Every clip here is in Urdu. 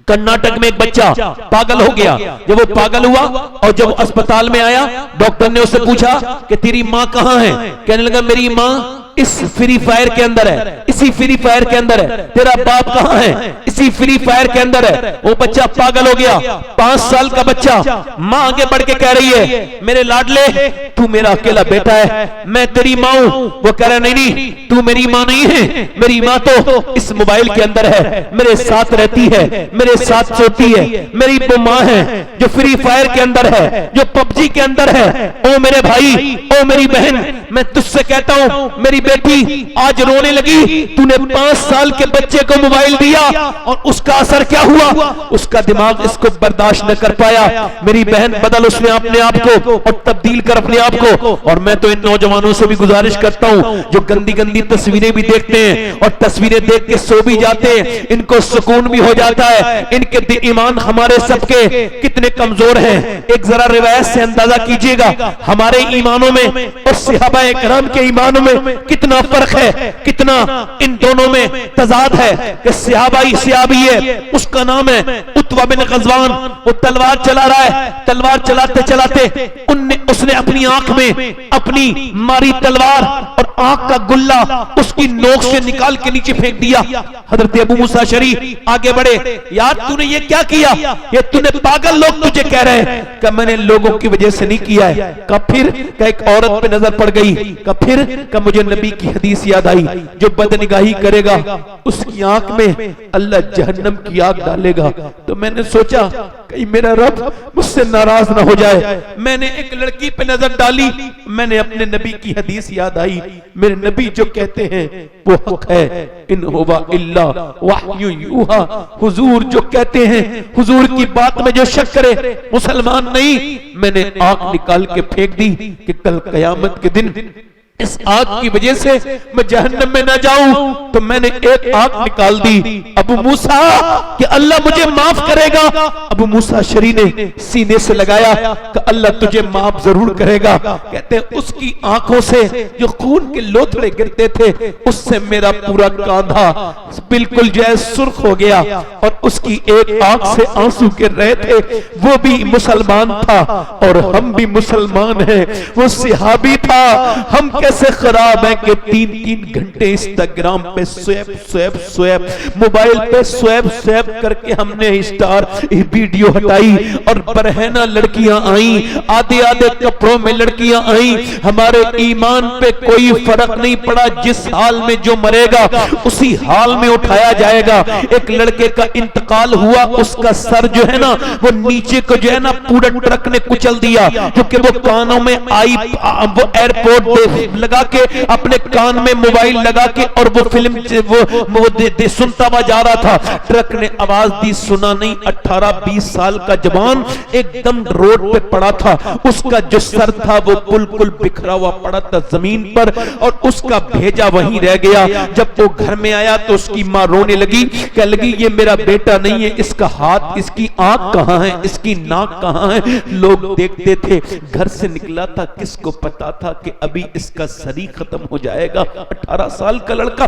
کرناٹک میں ایک بچہ پاگل ہو گیا. جب وہ پاگل ہوا اور جب اسپتال میں آیا ڈاکٹر نے اس سے پوچھا کہ تیری ماں کہاں ہے؟ کہنے لگا میری ماں اس فری فائر کے اندر ہے, اسی فری فائر کے اندر ہے. تیرا باپ کہاں ہے؟ اسی فری فائر کے اندر ہے. وہ بچہ پاگل ہو گیا, 5 سال کا بچہ. ماں آگے بڑھ کے کہہ رہی ہے میرے لاڈلے تو میرا اکیلا بیٹا ہے, میں تیری ماں ہوں. وہ کہہ رہا نہیں تو میری ماں نہیں ہے, میری ماں تو اس موبائل کے اندر ہے, میرے ساتھ رہتی ہے, میرے ساتھ سوتی ہے. میری وہ ماں ہے جو فری فائر کے اندر ہے, جو پب جی کے اندر ہے. او میرے بھائی, او میری بہن, میں تجھ سے کہتا ہوں میری بیٹی آج رونے لگی. تو نے 5 سال کے بچے کو موبائل دیا اور اس کا اثر کیا ہوا؟ اس کا دماغ اس کو برداشت نہ کر پایا. میری بہن بدل اس نے اپنے آپ کو اور تبدیل کر اپنے آپ کو. اور میں تو ان نوجوانوں سے بھی گزارش کرتا ہوں جو گندی گندی تصویریں بھی دیکھتے ہیں اور تصویریں دیکھ کے سو بھی جاتے ہیں, ان کو سکون بھی ہو جاتا ہے. ان کے ایمان ہمارے سب کے کتنے کمزور ہیں. ایک ذرا روایت سے اندازہ کیجئے گا ہمارے ایمانوں میں اور صحابہ کرام کے ایمانوں میں کتنا فرق ہے, کتنا ان دونوں میں تضاد ہے. کہ صحابی ہے, اس کا نام ہے عتبہ بن غزوان. وہ تلوار چلا رہا ہے, تلوار چلاتے چلاتے اس نے اپنی آنکھ میں اپنی ماری تلوار اور آنکھ کا گلہ اس کی نوک سے نکال کے نیچے پھینک دیا. حضرت ابو موسیٰ اشعری آگے بڑھے, یار تو نے یہ کیا کیا؟ یہ تو نے پاگل لوگ تجھے کہہ رہے ہیں. کہ میں نے لوگوں کی وجہ سے نہیں کیا ہے. کہ پھر کہ ایک عورت پہ نظر پڑ گئی. کہ پھر کہ مجھے نبی کی حدیث یاد آئی, جو بدنگاہی کرے گا اس کی آنکھ میں اللہ جہنم کی آگ ڈالے گا. تو میں نے سوچا کہ میرا رب مجھ سے ناراض نہ ہو جائے. میں نے ایک لڑکی پہ نظر ڈالی, میں نے اپنے نبی کی حدیث یاد آئی. میرے نبی جو کہتے ہیں وہ حق ہے, ان ہوا الا وحی یوحا. حضور جو کہتے ہیں, حضور کی بات میں جو شک کرے مسلمان نہیں. میں نے آنکھ نکال کے پھینک دی کہ کل قیامت کے دن اس آگ کی وجہ سے میں جہنم میں نہ جاؤں. تو میں نے ایک آگ نکال دی ابو موسیٰ کہ اللہ مجھے معاف کرے گا. ابو موسیٰ اشعری نے سینے سے لگایا کہ اللہ تجھے معاف ضرور کرے گا. کہتے ہیں اس کی آنکھوں سے جو خون کے لوتھڑے گرتے تھے اس سے میرا پورا کاندھا بالکل جو ہے سرخ ہو گیا. اور اس کی ایک آنکھ سے آنسو گر رہے تھے. وہ بھی مسلمان تھا اور ہم بھی مسلمان ہیں. وہ صحابی تھا. ہم کیسے خراب ہیں کہ 3 گھنٹے انسٹاگرام پہ سویپ موبائل پہ سویپ کر کے ہم نے اسٹار ویڈیو ہٹائی. اور برہنہ لڑکیاں آئیں, آدھے کپڑوں میں لڑکیاں آئیں. ہمارے ایمان پہ کوئی فرق نہیں پڑا. جس حال میں جو مرے گا اسی حال میں اٹھایا جائے گا. ایک لڑکے کا انتقال ہوا, اس کا سر جو ہے نا وہ نیچے کو جو ہے نا پورا ٹرک نے کچل دیا, کیونکہ وہ کانوں میں آئی, وہ ایئرپورٹ لگا کے اپنے کان میں موبائل لگا کے اور وہ فلم سنتا ہوا جا رہا تھا. ٹرک نے آواز دی, سنا نہیں. 18-20 سال کا جوان ایک دم روڈ پہ پڑا تھا. اس کا جو سر تھا وہ بالکل بکھرا ہوا پڑا تھا زمین پر, اور اس کا بھیجا وہیں رہ گیا. جب وہ گھر میں آیا تو اس کی ماں رونے لگی, کہنے لگی یہ میرا بیٹا نہیں ہے, اس کا ہاتھ, اس کی آنکھ کہاں ہے, اس کی ناک کہاں ہے؟ لوگ دیکھتے تھے. گھر سے نکلا تھا, کس کو پتا تھا کہ ابھی اس کا سری ختم ہو جائے گا. 18 سال کا لڑکا.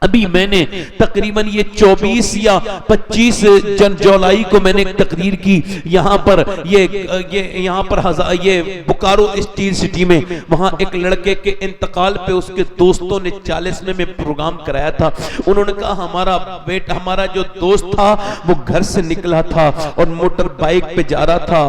ابھی میں نے تقریباً یہ 24 یا 25 جولائی کو میں نے ایک تقریر کی یہاں پر, یہاں پر یہ بکارو اسٹیل سٹی میں. وہاں ایک لڑکے کے انتقال پہ اس کے دوستوں نے 40ویں میں پروگرام کرایا تھا. انہوں نے کہا ہمارا جو دوست تھا وہ گھر سے نکلا تھا اور موٹر بائک پہ جا رہا تھا,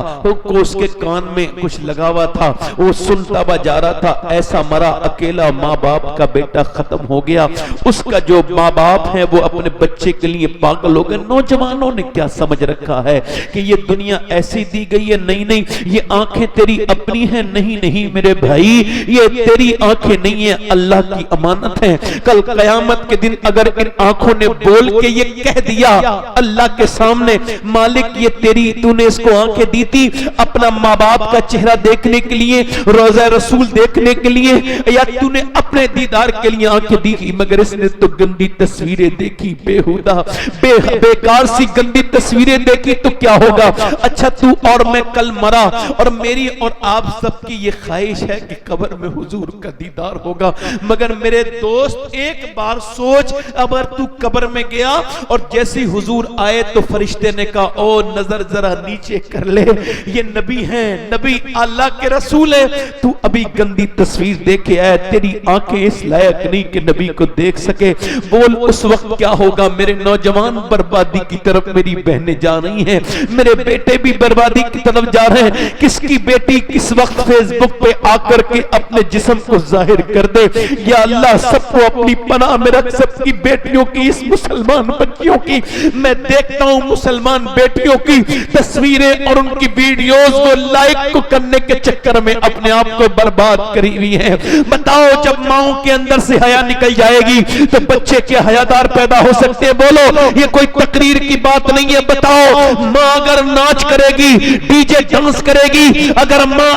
اس کے کان میں کچھ لگا ہوا تھا, وہ سنتا ہوا جا رہا تھا. ایسا مرا اکیلا, ماں باپ کا بیٹا ختم ہو گیا. اس کا جو ماں باپ ہیں وہ اپنے بچے کے لیے پاگل ہو گئے. نوجوانوں نے کیا سمجھ رکھا ہے کہ یہ دنیا ایسی دی گئی ہے؟ نہیں, یہ آنکھیں تیری اپنی ہیں. نہیں میرے بھائی, یہ تیری آنکھیں نہیں ہیں, اللہ کی امانت ہیں. کل قیامت کے دن اگر ان آنکھوں نے بول کے یہ کہہ دیا اللہ کے سامنے, مالک یہ تیری, تو نے اس کو آنکھیں دی تھی اپنا ماں باپ کا چہرہ دیکھنے کے لیے, روضہ رسول دیکھنے کے لیے, یا تو نے اپنے دیدار کے لیے آنکھیں دی, مگر اس نے تو گندی تصویریں دیکھی بےہودہ بیکار سی گندی تصویریں دیکھی تو کیا ہوگا؟ اچھا تو اور میں کل مرا اور میری اور آپ سب کی یہ خواہش ہے کہ قبر میں حضور کا دیدار ہوگا، مگر میرے دوست ایک بار سوچ، اگر تو قبر میں گیا اور جیسی حضور آئے تو فرشتے نے کہا او نظر ذرا نیچے کر لے، یہ نبی ہیں، نبی اللہ کے رسول ہے، تو ابھی گندی تصویر دیکھے آئے، تیری آنکھیں اس لائق نہیں کہ نبی کو دیکھ سکے، بول اس وقت کیا ہوگا؟ میرے نوجوان بربادی کی طرف میری بہنیں جا رہی ہیں، میرے بیٹے بھی بربادی کی طرف جا رہے ہیں۔ کس کی بیٹی کس وقت فیس بک پہ آ کر کے اپنے جسم کو ظاہر کر دے، یا اللہ سب کو اپنی پناہ میں رکھ، سب کی بیٹیوں کی، اس مسلمان بچیوں کی، میں دیکھتا ہوں مسلمان بیٹیوں کی تصویریں اور ان کی ویڈیوز کو لائک کو کرنے کے چکر میں اپنے آپ کو برباد کری ہوئی ہیں۔ بتاؤ جب ماؤں کے اندر سے حیا نکل جائے گی تو بچے کیا حیادار پیدا ہو سکتے ہیں؟ بولو، یہ کوئی تقریر کی بات نہیں ہے۔ بتاؤ ماں اگر ناچ کرے گی، ڈی جے ڈانس کرے گی، اگر ماں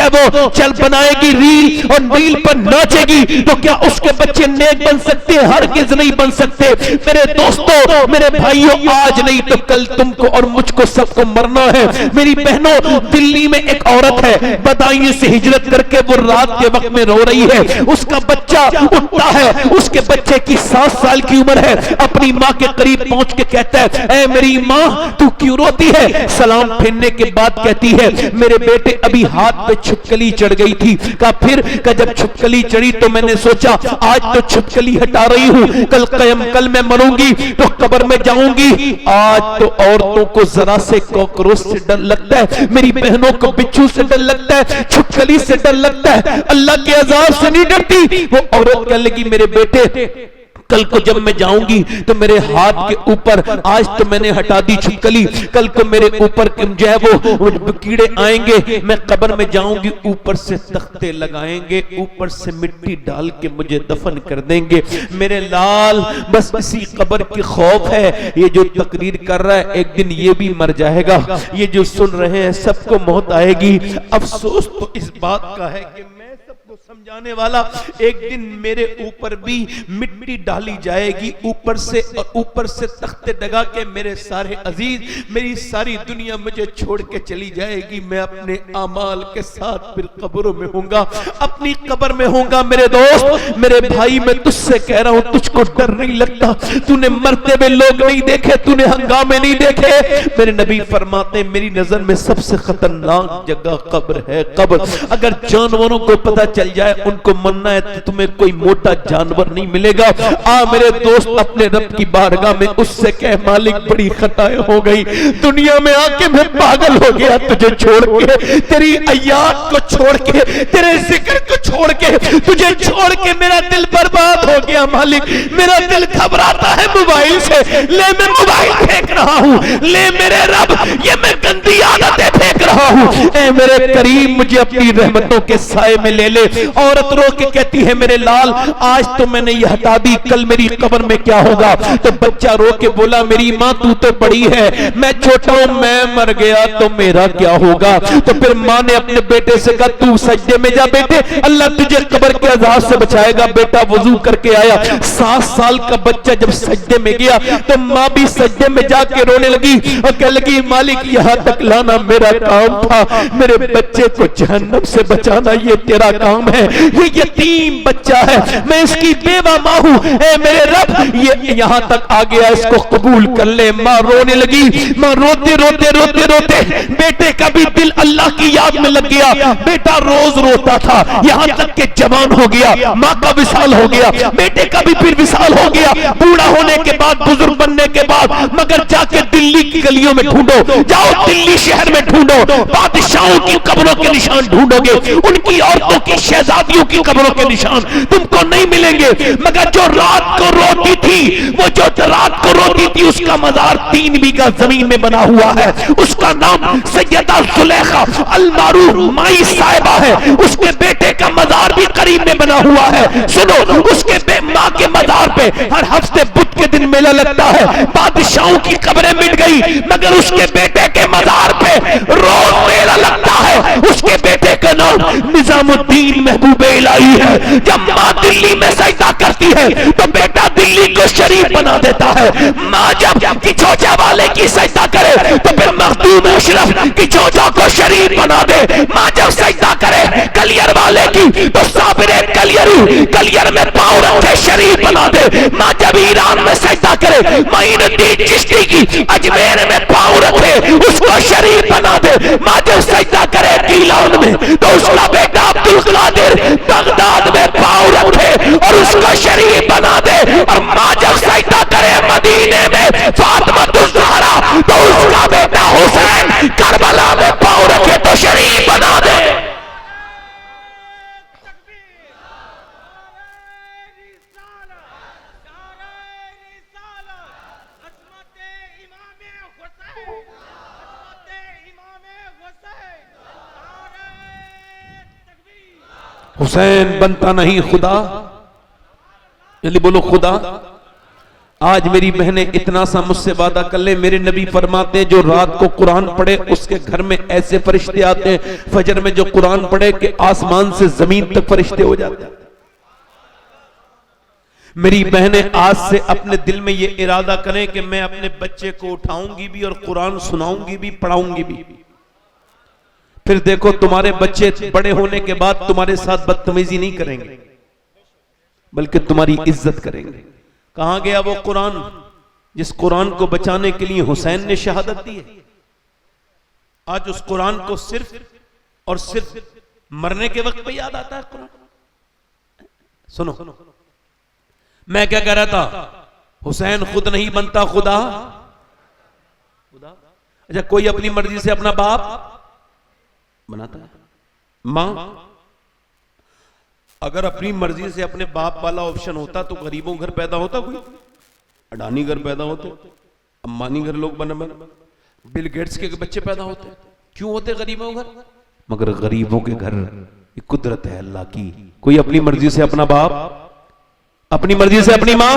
وہ چل بنائے گی ریل اور ریل پر ناچے گی تو کیا اس کے بچے نیک بن سکتے ہیں؟ ہرگز نہیں بن سکتے۔ میرے دوستو، میرے بھائیوں، آج نہیں تو کل تم کو اور مجھ کو سب کو مرنا ہے۔ میری بہنوں، دلی میں ایک عورت ہے، بدایوں سے ہجرت کر کے وہ رات کے وقت میں رو رہی ہے، اس کا بچہ اٹھتا ہے، اس کے بچے کی 7 سال کی عمر ہے، اپنی ماں کے قریب پہنچ کے کہتا ہے اے میری ماں تو کیوں روتی ہے؟ سلام پھیرنے کے بعد کہتی ہے میرے بیٹے ابھی ہاتھ پہ چھپکلی چڑھ گئی تھی، کہا پھر؟ کہ جب چھپکلی چڑھی تو میں نے سوچا آج تو چھپکلی ہٹا رہی ہوں، کل میں مروں گی تو قبر میں جاؤں گی۔ آج تو عورتوں کو ذرا سے کوکروچ سے ڈر لگتا ہے، میری بہنوں کو بچھو سے ڈر لگتا ہے، چھپکلی سے ڈر لگتا ہے، اللہ کے عذاب سے نہیں ڈرتی۔ وہ عورت کہنے لگی میرے بیٹے کل کو جب میں جاؤں گی تو میرے ہاتھ کے اوپر، آج تو میں نے ہٹا دی چھپکلی، کل کو میرے اوپر جو ہے وہ کیڑے آئیں گے، میں قبر میں جاؤں گی، اوپر سے تختے لگائیں گے، اوپر سے مٹی ڈال کے مجھے دفن کر دیں گے۔ میرے لال بس اسی قبر کی خوف ہے، یہ جو تقریر کر رہا ہے ایک دن یہ بھی مر جائے گا، یہ جو سن رہے ہیں سب کو موت آئے گی۔ افسوس تو اس بات کا ہے کہ سمجھانے والا ایک دن میرے اوپر بھی مٹی ڈالی جائے گی اوپر سے، اور اوپر سے تختے ڈگا کے میرے سارے عزیز، میری ساری دنیا مجھے چھوڑ کے چلی جائے گی، میں اپنے اعمال کے ساتھ پھر قبروں میں ہوں گا، اپنی قبر میں ہوں گا۔ میرے دوست، میرے بھائی، میں تجھ سے کہہ رہا ہوں تجھ کو ڈر نہیں لگتا؟ تو نے مرتے ہوئے لوگ نہیں دیکھے، تو نے ہنگامے نہیں دیکھے؟ میرے نبی فرماتے ہیں میری نظر میں سب سے خطرناک جگہ قبر ہے، قبر۔ اگر جانوروں کو پتہ چل جائے ان کو مننا ہے تو تمہیں کوئی موٹا جانور نہیں ملے گا۔ میرے دوست اپنے رب کی بارگاہ میں اس سے کہہ مالک بڑی خطائیں ہو گئی، دنیا میں آ کے میں پاگل ہو گیا، تجھے چھوڑ کے، تیری آیات کو چھوڑ کے، تیرے ذکر کو چھوڑ کے، تجھے چھوڑ کے میرا دل برباد ہو گیا مالک، میرا دل گھبراتا ہے موبائل سے، لے میں موبائل پھینک رہا ہوں، لے میرے رب یہ میں گندی عادتیں پھینک رہا ہوں، اے میرے کریم مجھے اپنی رحمتوں کے سائے میں لے لے۔ عورت رو کے کہتی ہے میرے لال آج تو میں نے یہ ہٹا دی، کل میری قبر میں کیا ہوگا؟ تو بچہ رو کے بولا میری ماں تو تو بڑی ہے، میں چھوٹا ہوں، میں مر گیا تو میرا کیا ہوگا؟ تو پھر ماں نے اپنے بیٹے سے کہا تو سجدے میں جا بیٹے، اللہ تجھے قبر کے عذاب سے بچائے گا۔ بیٹا وضو کر کے آیا، 7 سال کا بچہ جب سجدے میں گیا تو ماں بھی سجدے میں جا کے رونے لگی اور کہنے لگی مالک یہاں تک لانا میرا کام تھا، میرے بچے کو جہنم سے بچانا یہ تیرا کام ہے، یہ یتیم بچہ ہے، میں اس کی بیوہ ماں ہوں، اے میرے رب یہ یہاں تک آ گیا، اس کو قبول کر لے۔ ماں رونے لگی، ماں روتے روتے روتے روتے بیٹے کا بھی دل اللہ کی یاد میں لگ گیا، بیٹا روز روتا تھا یہاں تک کہ جوان ہو گیا، ماں کا وصال ہو گیا، بیٹے کا بھی پھر وصال ہو گیا، بوڑھا ہونے کے بعد، بزرگ بننے کے بعد، مگر جا کے دلی کی گلیوں میں ڈھونڈو، جاؤ دلی شہر میں ڈھونڈو، بادشاہوں کی قبروں کے نشان ڈھونڈو گے، ان کی عورتوں کی شہزادیوں کی قبروں کے نشان تم کو نہیں ملیں گے، مگر جو رات کو روتی تھی، وہ جو رات کو روتی تھی اس کا مزار 3 بیگھہ زمین میں بنا ہوا ہے، اس کا نام سیدہ زلیخا المعروف مائی صاحبہ ہے، اس کے بیٹے کا مزار بھی قریب میں بنا ہوا ہے۔ سنو، اس کے ماں کے مزار پہ ہر ہفتے بدھ کے دن میلہ لگتا ہے، بادشاہوں کی قبریں مٹ گئی، مگر اس کے بیٹے کے مزار پہ روز میلہ لگتا ہے. اس کے بیٹے کا نام نظام الدین محبوب الہی ہے. جب ماں دلی میں سجدہ کرتی ہے تو بیٹا دلی کو شریف بنا دیتا ہے. ماں جب کی چوچا والے کی سجدہ کرے تو پھر مخدوم اشرف کی چوچا کو شریف بنا دے. ماں جب سجدہ کرے کلیر والے کی تو صابر کلیر میں پاؤں رکھے شریف بنا دے. ماں جب ایران میں سجدہ کرے معین الدین چشتی کی اجمیر میں پاؤں رکھے اس کو شریف بنا دے. ماں جب سجدہ کرے گیلان میں تو اس کا بیٹا عبدالقادر بغداد میں پاؤں رکھے اور اس کو شریف بنا دے. اور ماں جب سجدہ کرے مدینے میں فاطمہ الزہرا تو اس کا بیٹا حسین کربلا میں پاؤں رکھے تو شریف بنا دے. حسین بنتا نہیں خدا، یعنی بولو خدا. آج میری بہنیں اتنا سا مجھ سے وعدہ کر لیں، میرے نبی فرماتے ہیں جو رات کو قرآن پڑھے اس کے گھر میں ایسے فرشتے آتے ہیں، فجر میں جو قرآن پڑھے کہ آسمان سے زمین تک فرشتے ہو جاتے ہیں. میری بہنیں آج سے اپنے دل میں یہ ارادہ کریں کہ میں اپنے بچے کو اٹھاؤں گی بھی اور قرآن سناؤں گی بھی، پڑھاؤں گی بھی. پھر دیکھو تمہارے بچے بڑے ہونے کے بعد تمہارے ساتھ بدتمیزی نہیں کریں گے بلکہ تمہاری عزت کریں گے. کہاں گیا وہ قرآن جس قرآن کو بچانے کے لیے حسین نے شہادت دی ہے؟ آج اس قرآن کو صرف اور صرف مرنے کے وقت پہ یاد آتا ہے قرآن. سنو میں کیا کہہ رہا تھا، حسین خود نہیں بنتا خدا. اچھا کوئی اپنی مرضی سے اپنا باپ بناتا ہے؟ ماں اگر اپنی مرضی سے اپنے باپ والا آپشن ہوتا تو غریبوں گھر پیدا ہوتا، کوئی اڈانی گھر پیدا ہوتے، امبانی گھر لوگ بنا بل گیٹس کے بچے پیدا ہوتے. کیوں ہوتے غریبوں گھر؟ مگر غریبوں کے گھر یہ قدرت ہے اللہ کی. کوئی اپنی مرضی سے اپنا باپ، اپنی مرضی سے اپنی ماں،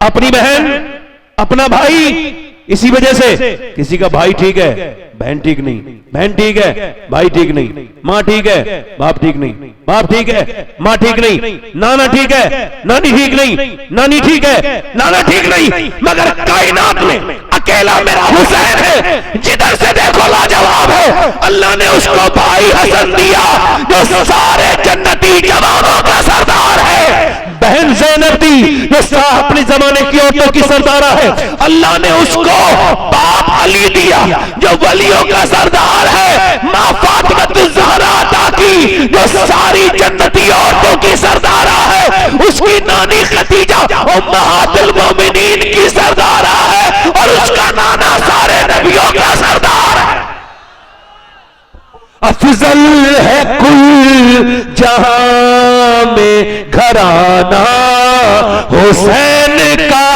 اپنی بہن، اپنا بھائی. اسی وجہ سے کسی کا بھائی ٹھیک ہے بہن ٹھیک نہیں، بہن ٹھیک ہے بھائی ٹھیک نہیں، ماں ٹھیک ہے باپ ٹھیک نہیں، باپ ٹھیک ہے ماں ٹھیک نہیں، نانا ٹھیک ہے نانی ٹھیک نہیں، نانی ٹھیک ہے نانا ٹھیک نہیں. مگر کائنات میں اکیلا میرا حسین ہے، جدھر سے دیکھو لاجواب ہے. اللہ نے اس کو بھائی حسن دیا جو سارے جنتی جوانوں کا سردار ہے. بہن زینب دی جو اپنے زمانے کی عورتوں کی سردارہ ہے. اللہ نے اس کو باپ علی دیا جو ولیوں کا سردار ہے. ماں فاطمہ الزہرا عطا کی جو ساری جنتی عورتوں کی سردارہ ہے. اس کی نانی خدیجہ امہات المومنین کی سردارہ ہے اور اس کا نانا سارے نبیوں کا سردار ہے. افضل ہے کل جہاں میں گھرانہ حسین کا،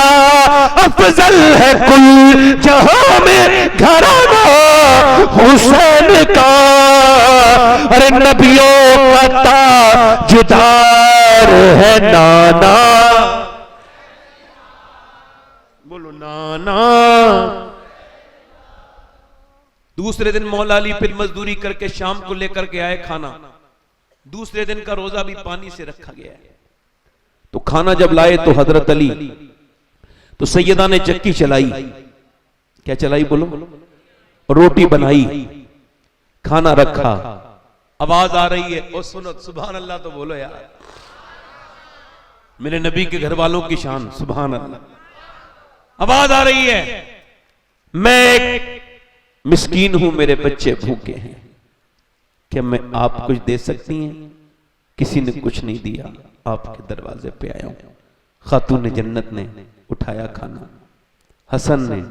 افضل ہے کل جہاں میں گھرانہ حسین کا. ارے نبیوں کا تاجدار ہے نانا، بولو نانا. دوسرے دن مولا علی پھر مزدوری کر کے شام کو لے کر کے آئے کھانا. دوسرے دن کا روزہ بھی پانی سے رکھا گیا ہے. تو کھانا جب لائے تو حضرت علی تو سیدہ نے چکی چلائی. کیا چلائی بولو؟ روٹی بنائی، کھانا رکھا. آواز آ رہی ہے اور سنو سبحان اللہ تو بولو یار. میرے نبی کے گھر والوں کی شان سبحان اللہ. آواز آ رہی ہے میں ایک مسکین ہوں، میرے بچے بھوکے ہیں، کیا میں آپ کچھ دے سکتی ہیں؟ کسی نے کچھ نہیں دیا، آپ کے دروازے پہ آیا ہوں. خاتون جنت نے اٹھایا کھانا، حسن نے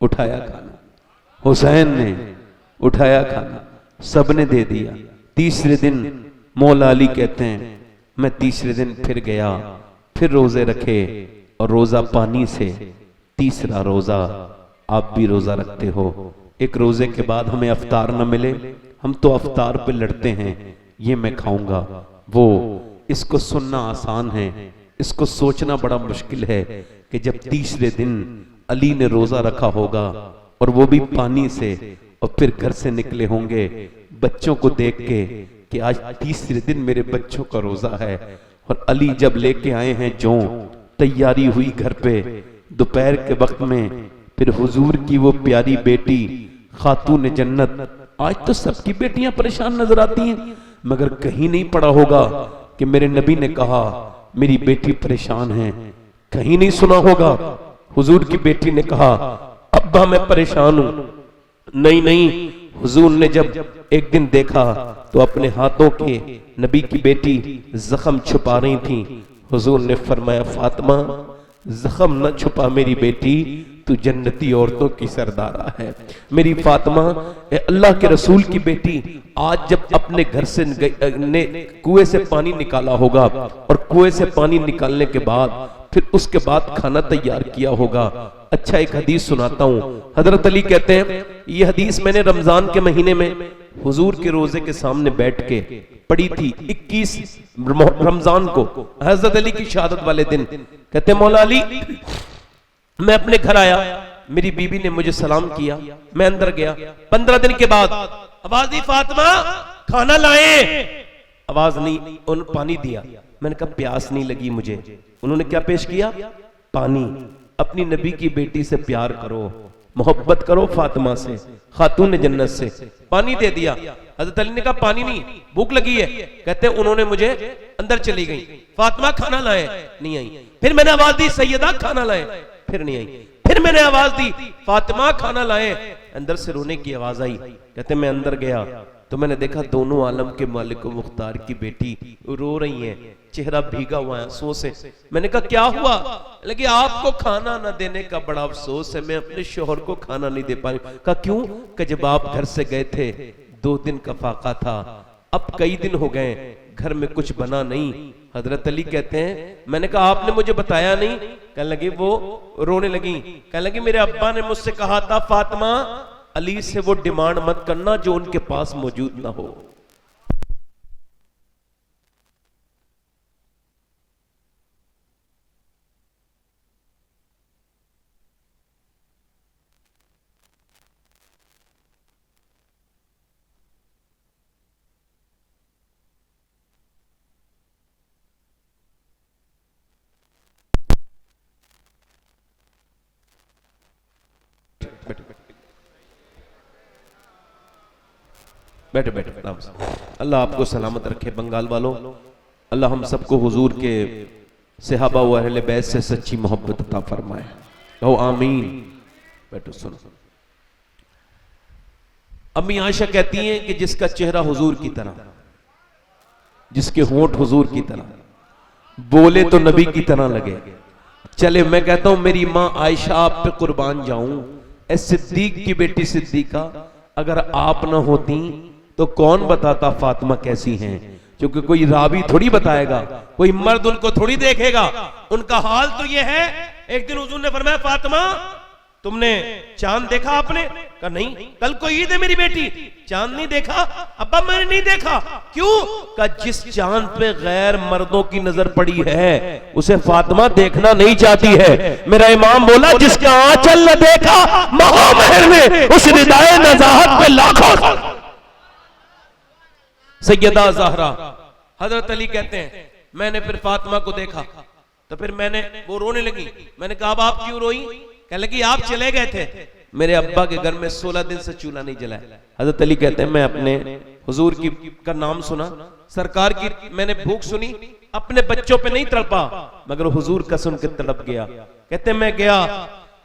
اٹھایا کھانا، حسین نے اٹھایا کھانا، سب نے دے دیا. تیسرے دن مولا علی کہتے ہیں میں تیسرے دن پھر گیا، پھر روزے رکھے اور روزہ پانی سے. تیسرا روزہ آپ بھی روزہ رکھتے ہو، ایک روزے کے بعد ہمیں افطار نہ ملے، ہم تو افطار پہ لڑتے ہیں، یہ میں کھاؤں گا وہ. اس کو سننا آسان ہے، اس کو سوچنا بڑا مشکل ہے کہ جب تیسرے دن علی نے روزہ رکھا ہوگا اور وہ بھی پانی سے، اور پھر گھر سے نکلے ہوں گے بچوں کو دیکھ کے کہ آج تیسرے دن میرے بچوں کا روزہ ہے، اور علی جب لے کے آئے ہیں جو تیاری ہوئی گھر پہ دوپہر کے وقت میں، پھر حضور کی وہ پیاری بیٹی خاتون جنت، آج تو سب کی بیٹیاں پریشان نظر آتی ہیں، مگر کہیں نہیں پڑا ہوگا کہ میرے نبی نے کہا میری بیٹی پریشان ہے، کہیں نہیں سنا ہوگا حضور کی بیٹی نے کہا ابا میں پریشان ہوں، نہیں، حضور نے جب ایک دن دیکھا تو اپنے ہاتھوں کے نبی کی بیٹی زخم چھپا رہی تھی، حضور نے فرمایا فاطمہ زخم نہ چھپا میری بیٹی، تو جنتی عورتوں کی سردارہ ہے میری فاطمہ۔ اے اللہ کے رسول کی بیٹی، آج جب اپنے گھر سے کنویں سے پانی نکالا ہوگا، اور کنویں سے پانی نکالنے کے بعد پھر اس کے بعد کھانا تیار کیا ہوگا۔ اچھا ایک حدیث سناتا ہوں، حضرت علی کہتے ہیں یہ حدیث میں نے رمضان کے مہینے میں حضور کے روزے کے سامنے بیٹھ کے پڑھی تھی، 21 رمضان کو، حضرت علی کی شہادت والے دن۔ کہتے ہیں مولا علی میں اپنے گھر آیا، میری بیوی نے مجھے سلام کیا، میں اندر گیا، 15 دن کے بعد آواز دی فاطمہ کھانا لائیں، آواز نہیں، ان پانی دیا، میں نے کہا پیاس نہیں لگی مجھے، انہوں نے کیا پیش کیا؟ پانی۔ اپنی نبی کی بیٹی سے پیار کرو، محبت کرو، فاطمہ سے، خاتون جنت سے، پانی دے دیا۔ حضرت علی نے کہا پانی نہیں، بھوک لگی ہے، کہتے ہیں انہوں نے مجھے اندر چلی گئی، فاطمہ کھانا لائیں، نہیں آئی، پھر میں نے آواز دی سیدہ کھانا لائیں، پھر نہیں آئی، پھر میں نے آواز دی فاطمہ کھانا لائیں، اندر سے رونے کی آواز آئی۔ کہتے ہیں میں اندر گیا تو میں نے دیکھا دونوں عالم کے مالک و مختار کی بیٹی رو رہی ہیں، چہرہ بھیگا ہوا ہے آنسوں سے۔ میں نے کہا کیا ہوا؟ لیکن آپ کو کھانا نہ دینے کا بڑا افسوس ہے، میں اپنے شوہر کو کھانا نہیں دے پا رہی۔ کہا کیوں؟ کہ جب آپ گھر سے گئے تھے 2 دن کا فاقہ تھا، اب کئی دن ہو گئے گھر میں کچھ بنا نہیں۔ حضرت علی کہتے ہیں میں نے کہا آپ نے مجھے بتایا نہیں؟ کہنے لگی، وہ رونے لگی، کہنے لگی میرے ابا نے مجھ سے کہا تھا فاطمہ علی سے وہ ڈیمانڈ مت کرنا جو ان کے پاس موجود نہ ہو۔ بیٹھے اللہ آپ کو سلامت رکھے۔ بنگال والوں، اللہ ہم سب کو حضور کے صحابہ و اہل بیت سے سچی محبت عطا فرمائے، کہو آمین۔ بیٹھو سنو۔ امی عائشہ کہتی ہیں کہ جس کا چہرہ حضور کی طرح، جس کے ہونٹ حضور کی طرح، بولے تو نبی کی طرح لگے، چلے میں کہتا ہوں میری ماں عائشہ آپ پہ قربان جاؤں، اے صدیق کی بیٹی صدیقہ، اگر آپ نہ ہوتی تو کون بتاتا فاطمہ کیسی ہیں؟ کیونکہ کوئی راوی تھوڑی بتائے گا، کوئی مرد ان کو تھوڑی دیکھے گا، ان کا حال تو یہ ہے۔ ایک دن حضور نے فرمایا فاطمہ تم نے چاند دیکھا؟ آپ نے کہا نہیں، کل کو عید ہے میری بیٹی، چاند نہیں دیکھا؟ ابا میں نے نہیں دیکھا۔ کیوں؟ کہ جس چاند پہ غیر مردوں کی نظر پڑی ہے اسے فاطمہ دیکھنا نہیں چاہتی ہے۔ میرا امام بولا جس کا آنچل نہ دیکھا مہو مہر نے اس ردائے نزاہت پہ لاکھوں۔ سیدہ زہرا، حضرت علی کہتے ہیں میں نے پھر فاطمہ کو دیکھا تو پھر میں نے، وہ رونے لگی، میں نے کہا اب آپ کیوں روئی؟ کہنے لگی آپ چلے گئے تھے، میرے ابا کے گھر میں 16 دن سے چولہا نہیں جلا ہے۔ حضرت علی کہتے ہیں میں اپنے حضور کا نام سنا، سرکار کی میں نے بھوک سنی، اپنے بچوں پہ نہیں تڑپا مگر حضور کا سن کے تڑپ گیا۔ کہتے ہیں میں گیا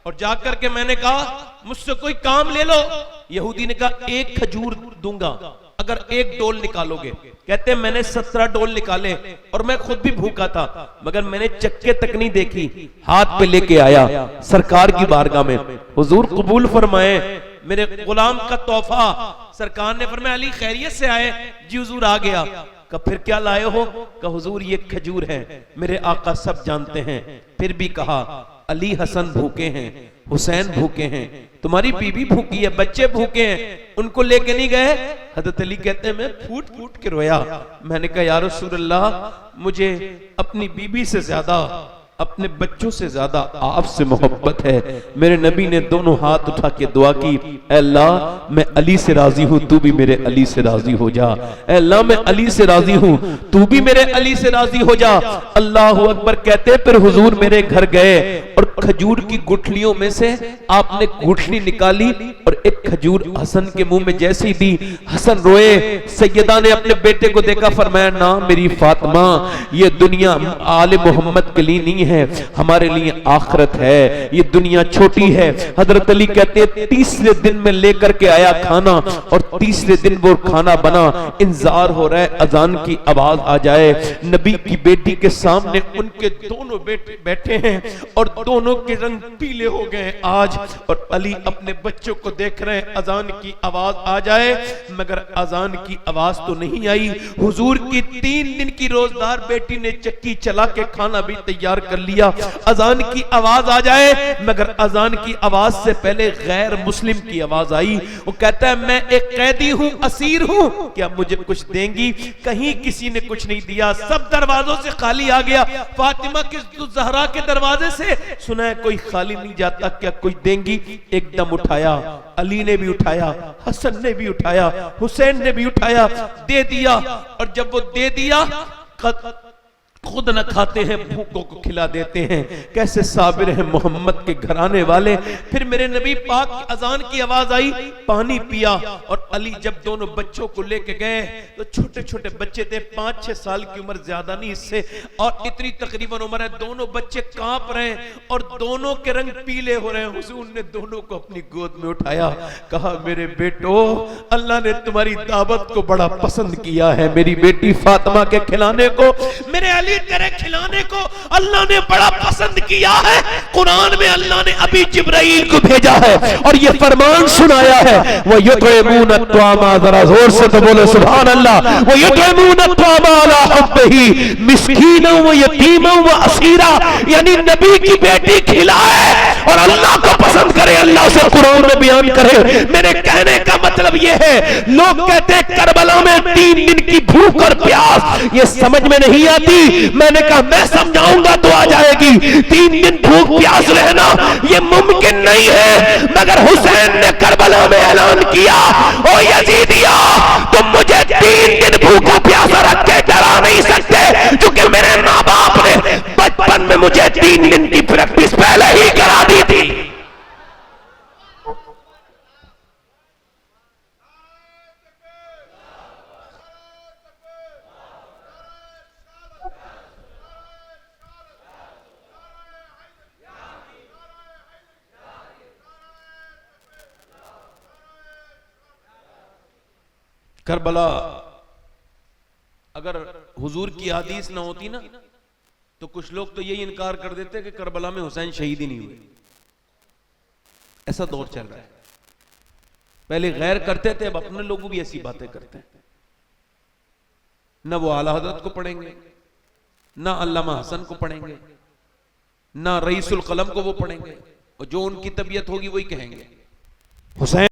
اور جا کر کے میں نے کہا مجھ سے کوئی کام لے لو۔ یہودی نے کہا 1 کھجور دوں گا اگر 1 ڈول نکالو گے۔ کہتے ہیں میں نے 17 ڈول نکالے اور میں خود بھی بھوکا تھا مگر میں نے چکے تک نہیں دیکھی، ہاتھ پہ لے کے آیا سرکار کی بارگاہ میں، حضور قبول فرمائے میرے غلام کا تحفہ۔ سرکار نے فرمایا علی خیریت سے آئے؟ جی حضور آ گیا۔ کہ پھر کیا لائے ہو؟ کہ حضور یہ کھجور ہے، میرے آقا سب جانتے ہیں۔ پھر بھی کہا علی حسن بھوکے ہیں، حسین بھوکے ہیں، تمہاری بیوی بھوکی ہے، بچے بھوکے ہیں، ان کو لے کے نہیں گئے؟ حضرت علی کہتے ہیں میں پھوٹ پھوٹ کے رویا، میں نے کہا یا رسول اللہ مجھے اپنی بیوی سے زیادہ اپنے بچوں سے زیادہ آپ سے محبت ہے. میرے نبی نے دونوں ہاتھ اٹھا کے دعا کی, اے اللہ میں علی سے راضی ہوں, تو بھی میرے علی سے راضی ہو جا. اے اللہ میں علی سے راضی ہوں, تو بھی میرے علی سے راضی ہو جا. اللہ اکبر کہتے پھر حضور میرے گھر گئے اور کھجور کی گٹھلیوں میں سے آپ نے گٹھلی نکالی اور ایک کھجور حسن کے منہ میں جیسی دی, حسن روئے. سیدہ نے اپنے بیٹے کو دیکھا, فرمایا نا میری فاطمہ, یہ دنیا آل محمد کے لیے نہیں ہے, ہمارے لیے آخرت ہے, یہ دنیا چھوٹی ہے. حضرت علی کہتے ہیں تیسرے دن میں لے کر کے آیا کھانا, اور تیسرے دن وہ کھانا بنا, انتظار ہو رہا ہے اذان کی آواز آ جائے. نبی کی بیٹی کے سامنے ان کے دونوں بیٹے بیٹھے ہیں اور دونوں کے رنگ پیلے ہو گئے آج, اور علی اپنے بچوں کو دیکھ رہے ہیں اذان کی آواز آ جائے, مگر اذان کی آواز تو نہیں آئی. حضور کی 3 دن کی روزدار بیٹی نے چکی چلا کے کھانا بھی تیار کر لیا. اذان کی آواز آ جائے, مگر اذان کی آواز سے پہلے غیر مسلم کی آواز آئی. وہ کہتا ہے میں ایک قیدی ہوں, اسیر ہوں, کیا مجھے کچھ دیں گی؟ کہیں کسی نے کچھ نہیں دیا, سب دروازوں سے خالی آ گیا. فاطمہ کے زہرا کے دروازے سے سنا ہے کوئی خالی نہیں جاتا, کیا کوئی دیں گی؟ ایک دم اٹھایا, علی نے بھی اٹھایا, حسن نے بھی اٹھایا, حسین نے بھی اٹھایا, دے دیا. اور جب وہ دے دیا, خود نہ کھاتے ہیں بھوکوں کو کھلا دیتے ہیں. کیسے صابر ہیں محمد کے گھرانے والے. پھر میرے نبی پاک کی اذان کی آواز آئی, پانی پیا. اور علی جب دونوں بچوں کو لے کے گئے تو چھوٹے چھوٹے بچے تھے, 5-6 سال کی عمر, زیادہ نہیں اس سے, اور اتنی تقریباً عمر ہے. دونوں بچے کانپ رہے ہیں اور دونوں کے رنگ پیلے ہو رہے ہیں. حضور نے دونوں کو اپنی گود میں اٹھایا, کہا میرے بیٹو اللہ نے تمہاری دعوت کو بڑا پسند کیا ہے, میری بیٹی فاطمہ کے کھلانے کو, میرے علی تیرے کھلانے کو اللہ نے بڑا پسند کیا ہے. قرآن میں اللہ نے ابھی جبرائیل کو بھیجا ہے اور یہ فرمان سنایا ہے, وَيُطْعِمُونَ الطَّعَامَ, ذرا زور سے تو بولے سبحان اللہ, وَيُطْعِمُونَ الطَّعَامَ عَلَىٰ حُبِّهِ مِسْكِينًا وَيَتِيمًا وَأَسِيرًا, یعنی نبی کی بیٹی کھلائے اور اللہ کو پسند کرے, اللہ سے قرآن میں بیان کرے. میرے کہنے کا مطلب یہ ہے, لوگ کہتے ہیں کربلا میں 3 دن کی بھوک اور پیاس, یہ سمجھ میں نہیں آتی. میں نے کہا میں سمجھاؤں گا تو آ جائے گی. 3 دن بھوک پیاس رہنا یہ ممکن نہیں ہے, مگر حسین نے کربلا میں اعلان کیا, او یزیدیا تم مجھے 3 دن بھوکا پیاسا رکھ کے ڈرا نہیں سکتے, کیونکہ میرے ماں باپ نے بچپن میں مجھے 3 دن کی پریکٹس پہلے ہی کرا دی تھی. کربلا اگر حضور کی حدیث نہ ہوتی نا تو کچھ لوگ تو یہی انکار کر دیتے کہ کربلا میں حسین شہید ہی نہیں ہوئے. ایسا دور چل رہا ہے. پہلے غیر کرتے تھے, اب اپنے لوگوں بھی ایسی باتیں کرتے ہیں. نہ وہ اعلی حضرت کو پڑھیں گے, نہ علامہ حسن کو پڑھیں گے, نہ رئیس القلم کو وہ پڑھیں گے, اور جو ان کی طبیعت ہوگی وہی کہیں گے. حسین